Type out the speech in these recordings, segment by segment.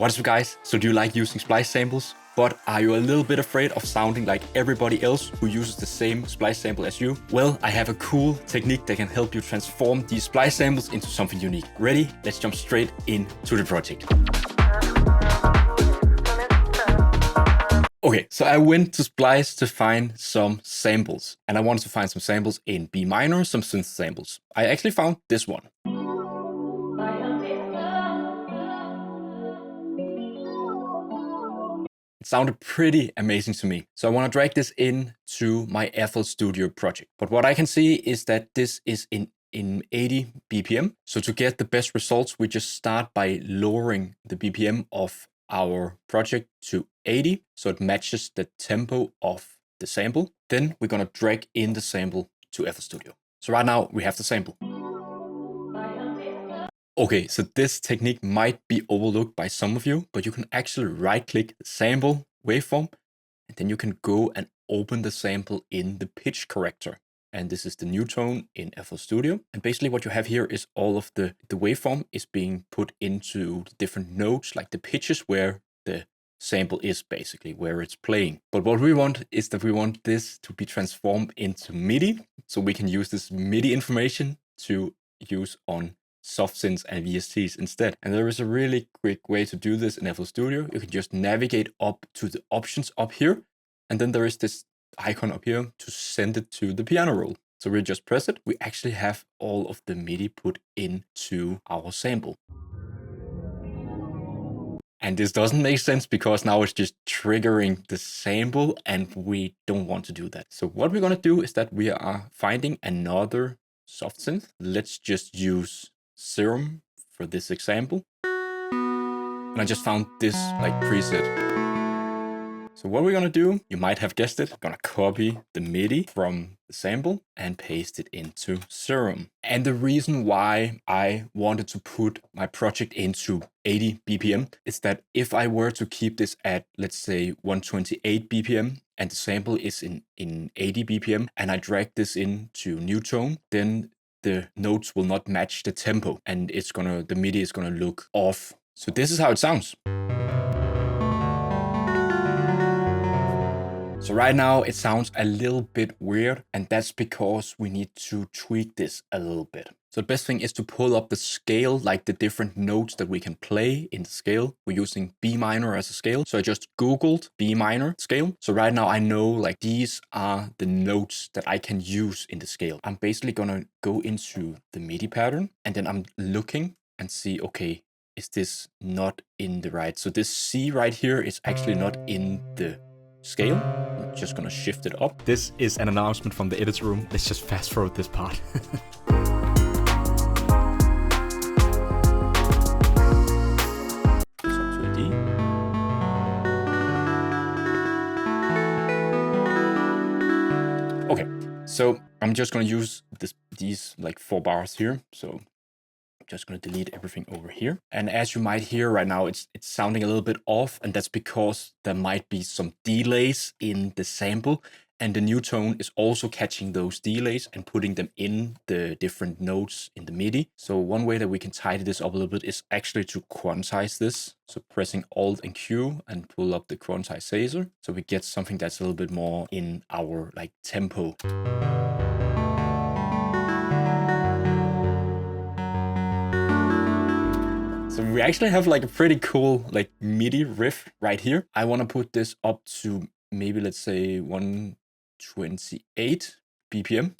What's up guys? So do you like using Splice samples? But are you a little bit afraid of sounding like everybody else who uses the same Splice sample as you? Well, I have a cool technique that can help you transform these Splice samples into something unique. Ready? Let's jump straight into the project. Okay, so I went to Splice to find some samples, and I wanted to find some samples in B minor, some synth samples. I actually found this one. It sounded pretty amazing to me. So I want to drag this into my FL Studio project. But what I can see is that this is in 80 BPM. So to get the best results, we just start by lowering the BPM of our project to 80. So it matches the tempo of the sample. Then we're going to drag in the sample to FL Studio. So right now we have the sample. Okay, so this technique might be overlooked by some of you, but you can actually right-click the sample waveform, and then you can go and open the sample in the pitch corrector. And this is the new tone in FL Studio. And basically what you have here is all of the waveform is being put into the different notes, like the pitches where the sample is basically where it's playing. But what we want is that we want this to be transformed into MIDI. So we can use this MIDI information to use on soft synths and VSTs instead. And there is a really quick way to do this in FL Studio. You can just navigate up to the options up here. And then there is this icon up here to send it to the piano roll. So we just press it. We actually have all of the MIDI put into our sample. And this doesn't make sense because now it's just triggering the sample and we don't want to do that. So what we're going to do is that we are finding another soft synth. Let's just use Serum for this example. And I just found this like preset. So what we're gonna do, you might have guessed it, I'm gonna copy the MIDI from the sample and paste it into Serum. And the reason why I wanted to put my project into 80 BPM is that if I were to keep this at, let's say 128 BPM and the sample is in 80 BPM and I drag this into new tone, then the notes will not match the tempo and the MIDI is gonna look off. So this is how it sounds. So right now it sounds a little bit weird, and that's because we need to tweak this a little bit. So the best thing is to pull up the scale, like the different notes that we can play in the scale. We're using B minor as a scale. So I just Googled B minor scale. So right now I know like these are the notes that I can use in the scale. I'm basically gonna go into the MIDI pattern and then I'm looking and see, okay, is this not in the right? So this C right here is actually not in the scale. I'm just gonna shift it up. This is an announcement from the editor room. Let's just fast forward this part. Okay, so I'm just gonna use these like 4 bars here. So just going to delete everything over here. And as you might hear right now, it's sounding a little bit off, and that's because there might be some delays in the sample, and the new tone is also catching those delays and putting them in the different notes in the MIDI. So one way that we can tidy this up a little bit is actually to quantize this. So pressing Alt and Q and pull up the quantizer, so we get something that's a little bit more in our like tempo. So we actually have like a pretty cool like MIDI riff right here. I want to put this up to maybe, let's say 128 BPM.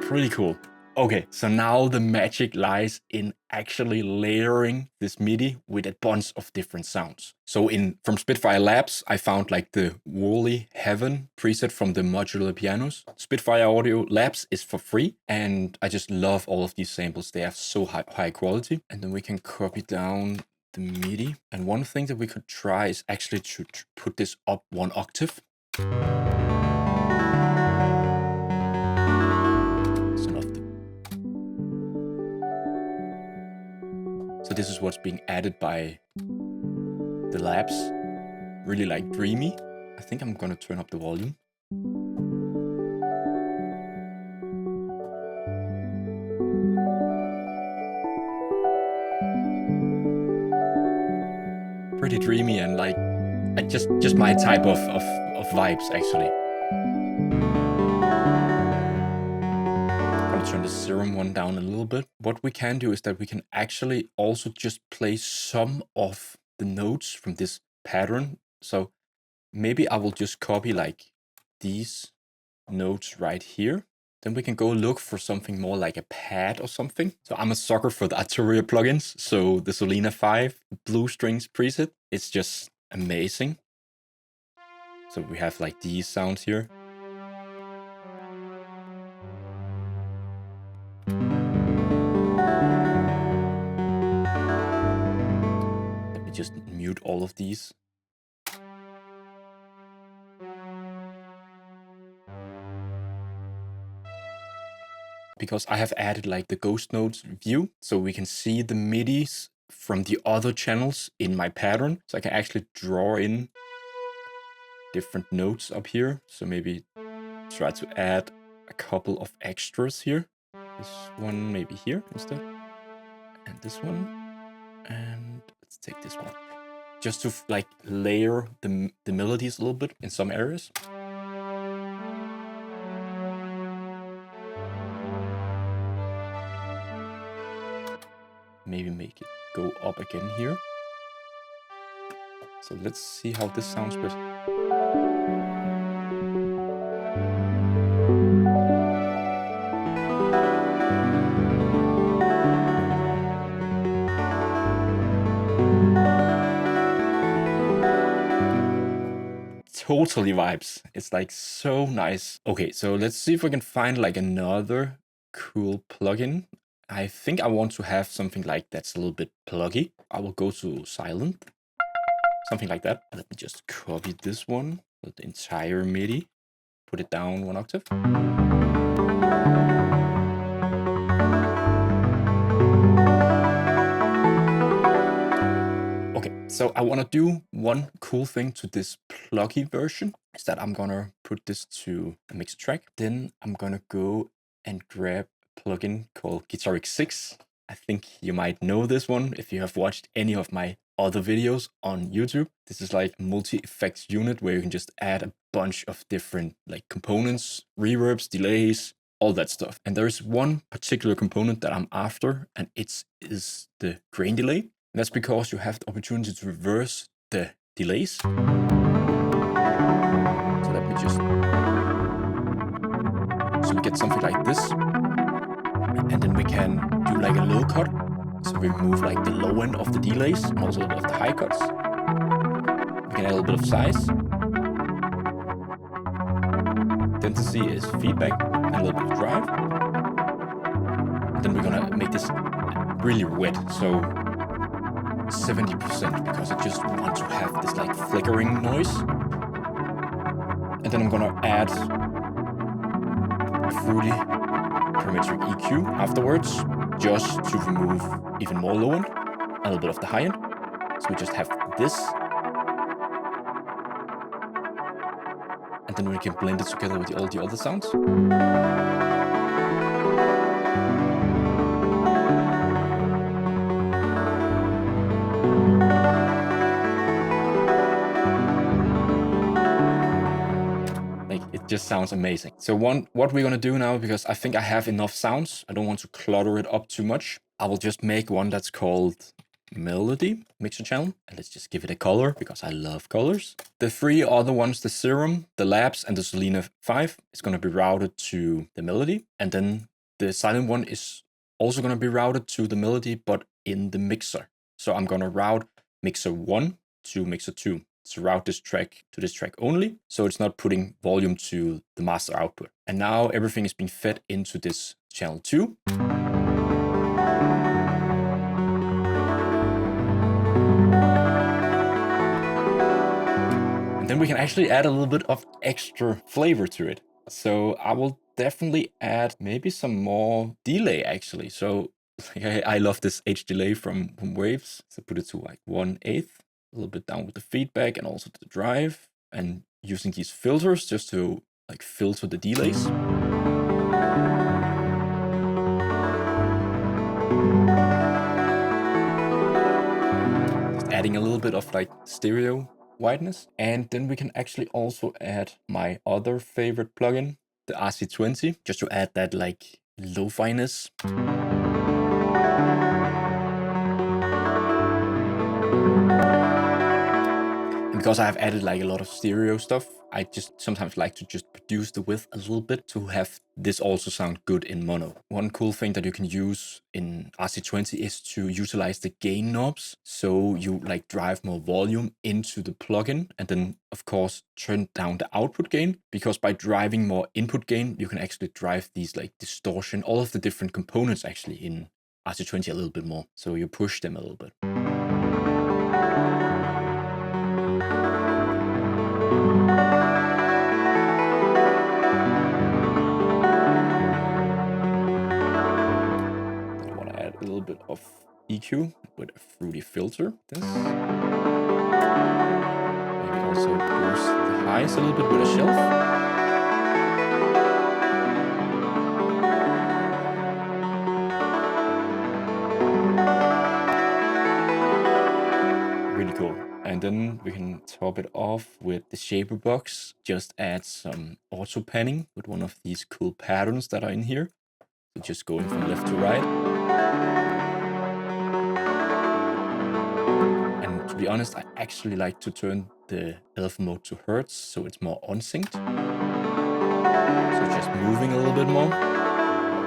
Pretty cool. Okay, so now the magic lies in actually layering this MIDI with a bunch of different sounds. So from Spitfire Labs, I found like the Woolly Heaven preset from the modular pianos. Spitfire Audio Labs is for free, and I just love all of these samples. They have so high quality. And then we can copy down the MIDI. And one thing that we could try is actually to put this up 1 octave. So this is what's being added by the labs. Really like dreamy. I think I'm gonna turn up the volume. pretty dreamy and like just my type of vibes actually. I'm gonna turn the serum one down a little bit. What we can do is that we can actually also just play some of the notes from this pattern. So maybe I will just copy like these notes right here. Then we can go look for something more like a pad or something. So I'm a sucker for the Arturia plugins. So the Solina 5 Blue Strings preset, it's just amazing. So we have like these sounds here. Let me just mute all of these. Because I have added like the ghost notes view, so we can see the MIDIs from the other channels in my pattern. So I can actually draw in different notes up here. So maybe try to add a couple of extras here. This one maybe here instead. And this one. And let's take this one. Just to like layer the melodies a little bit in some areas. Maybe make it go up again here. So let's see how this sounds good. Totally vibes. It's like so nice. Okay, so let's see if we can find like another cool plugin. I think I want to have something like that's a little bit pluggy. I will go to silent, something like that. Let me just copy this one, the entire MIDI, put it down 1 octave. Okay, so I want to do one cool thing to this pluggy version is that I'm gonna put this to a mix track. Then I'm gonna go and grab plugin called Guitar X6. I think you might know this one if you have watched any of my other videos on YouTube. This is like a multi-effects unit where you can just add a bunch of different like components, reverbs, delays, all that stuff. And there is one particular component that I'm after, and it is the grain delay. And that's because you have the opportunity to reverse the delays. So let me just... So we get something like this. And then we can do like a low cut. So we remove like the low end of the delays and also a little bit of the high cuts. We can add a little bit of size. Density is feedback and a little bit of drive. And then we're gonna make this really wet, so 70%, because I just want to have this like flickering noise. And then I'm gonna add a fruity parametric EQ afterwards, just to remove even more low end, a little bit of the high end. So we just have this. And then we can blend it together with all the other sounds. It just sounds amazing. So what we're gonna do now, because I think I have enough sounds, I don't want to clutter it up too much. I will just make one that's called Melody Mixer Channel, and let's just give it a color because I love colors. The 3 other ones, the Serum, the Labs, and the Solina 5, is gonna be routed to the Melody, and then the silent one is also gonna be routed to the Melody, but in the mixer. So I'm gonna route mixer 1 to mixer 2. To route this track to this track only, so it's not putting volume to the master output. And now everything is being fed into this channel 2. And then we can actually add a little bit of extra flavor to it. So I will definitely add maybe some more delay actually. So I love this H delay from Waves. So put it to like 1/8. A little bit down with the feedback and also the drive, and using these filters just to like filter the delays. Just adding a little bit of like stereo whiteness. And then we can actually also add my other favorite plugin, the RC20, just to add that like lo-fi-ness. And because I've added like a lot of stereo stuff, I just sometimes like to just produce the width a little bit to have this also sound good in mono. One cool thing that you can use in RC20 is to utilize the gain knobs. So you like drive more volume into the plugin and then of course turn down the output gain, because by driving more input gain, you can actually drive these like distortion, all of the different components actually in RC20 a little bit more. So you push them a little bit. A little bit of EQ with a fruity filter. This. Maybe also boost the highs a little bit with a shelf. Really cool. And then we can top it off with the shaper box. Just add some auto panning with one of these cool patterns that are in here. So just going from left to right. And to be honest, I actually like to turn the alpha mode to hertz, so it's more unsynced. So just moving a little bit more.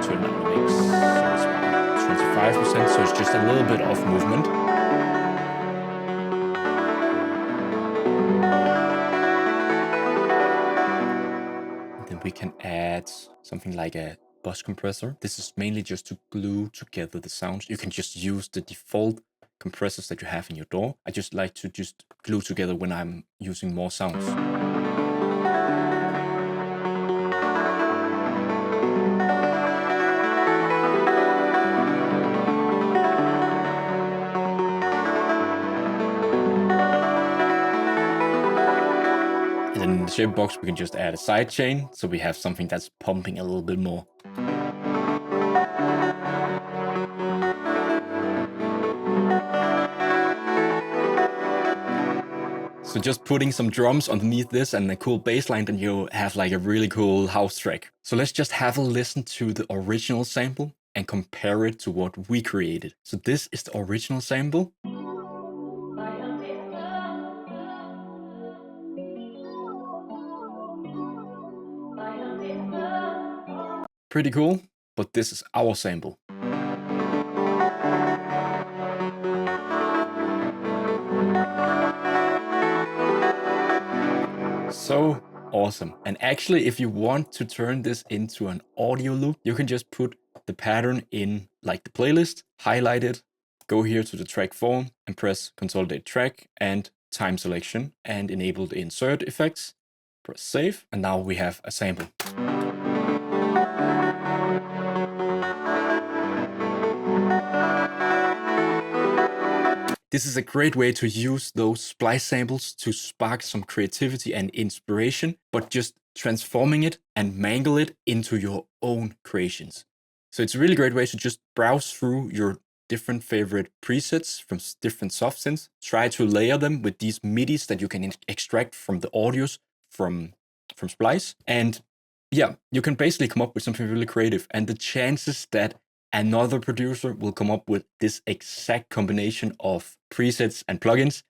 Turn down the mix, so it's about 25%, so it's just a little bit of movement. And then we can add something like a bus compressor. This is mainly just to glue together the sounds. You can just use the default compressors that you have in your DAW. I just like to just glue together when I'm using more sounds. And then in the shape box, we can just add a side chain, so we have something that's pumping a little bit more. So just putting some drums underneath this and a cool bass line, then you have like a really cool house track. So let's just have a listen to the original sample and compare it to what we created. So this is the original sample. Pretty cool, but this is our sample. So awesome. And actually, if you want to turn this into an audio loop, you can just put the pattern in like the playlist, highlight it, go here to the track form and press consolidate track and time selection and enable the insert effects. Press save, and now we have a sample. This is a great way to use those Splice samples to spark some creativity and inspiration, but just transforming it and mangle it into your own creations. So it's a really great way to just browse through your different favorite presets from different soft synths, try to layer them with these MIDIs that you can extract from the audios from Splice. And yeah, you can basically come up with something really creative. And the chances that another producer will come up with this exact combination of presets and plugins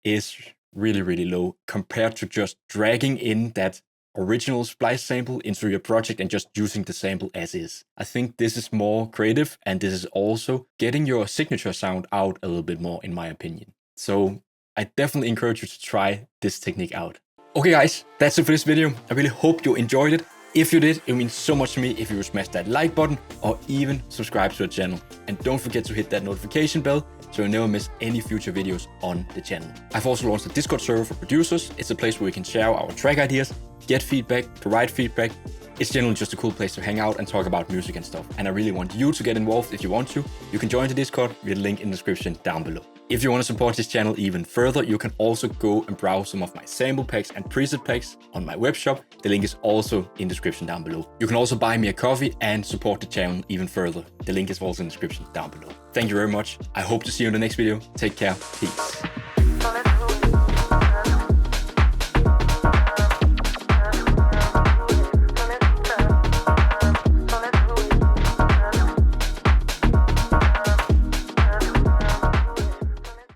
is really, really low compared to just dragging in that original Splice sample into your project and just using the sample as is. I think this is more creative, and this is also getting your signature sound out a little bit more, in my opinion. So I definitely encourage you to try this technique out. Okay guys, that's it for this video. I really hope you enjoyed it. If you did, it means so much to me if you would smash that like button or even subscribe to the channel. And don't forget to hit that notification bell so you never miss any future videos on the channel. I've also launched a Discord server for producers. It's a place where we can share our track ideas, get feedback, provide feedback. It's generally just a cool place to hang out and talk about music and stuff. And I really want you to get involved if you want to. You can join the Discord via the link in the description down below. If you want to support this channel even further, you can also go and browse some of my sample packs and preset packs on my web shop. The link is also in the description down below. You can also buy me a coffee and support the channel even further. The link is also in the description down below. Thank you very much. I hope to see you in the next video. Take care. Peace.